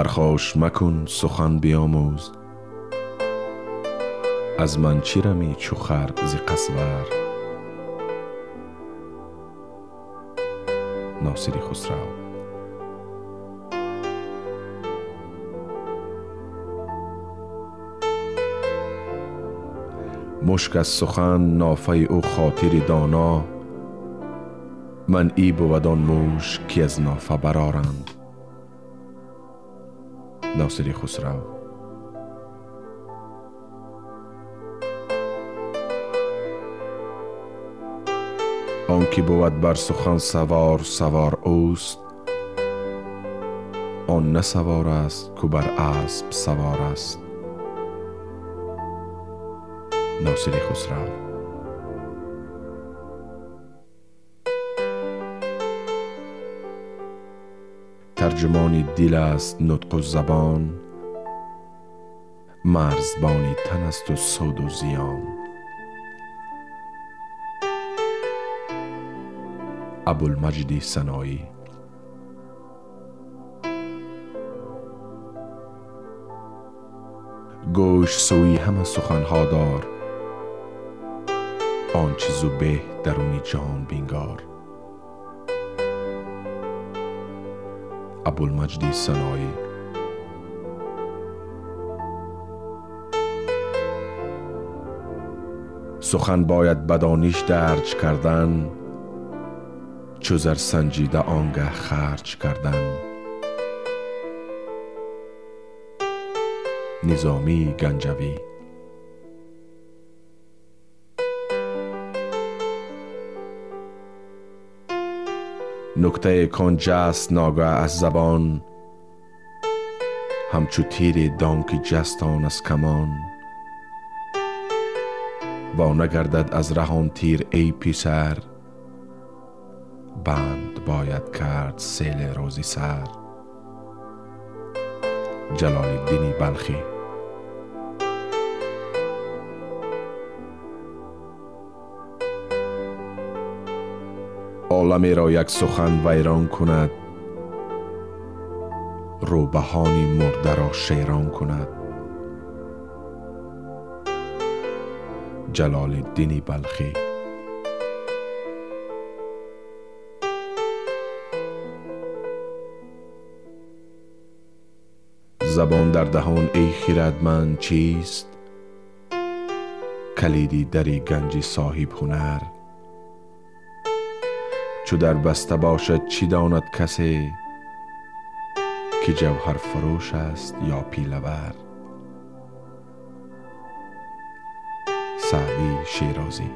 پرخاش مکن سخن بیاموز، از من چی رمی چو خر ز قصور. ناصری خسرو. مشک از سخن نافه او خاطر دانا، من ای بود آن مشک که از نافه برآرند. ناصری خسرو. آن که بود بر سخن سوار، سوار اوست، آن نه سوار است که بر اسب سوار است. ناصری خسرو. ترجمان دل است نطق و زبان، مرزبان تن است و سود و زیان. ابوالمجد سنایی. گوش سوی همه سخنها دار، آن چیزو به درون جهان بینگار. ابوالمجد سنایی. سخن باید بدانش درج کردن، چو زر سنجیده آنگه خرج کردن. نظامی گنجوی. نکته کان جست ناگه از زبان، همچو تیر دانک جستان از کمان. با نگردد از رهان تیر ای پسر، بند باید کرد سیل روزی سر. جلال الدین بلخی. عالمی را یک سخن ویران کند، روبهانی مرده را شیران کند. جلال الدین بلخی. زبان در دهان ای خردمند چیست، کلیدی در گنج صاحب هنر. چو در بسته باشد چی داند کسی، که جوهر فروش است یا پیله ور. سعدی شیرازی.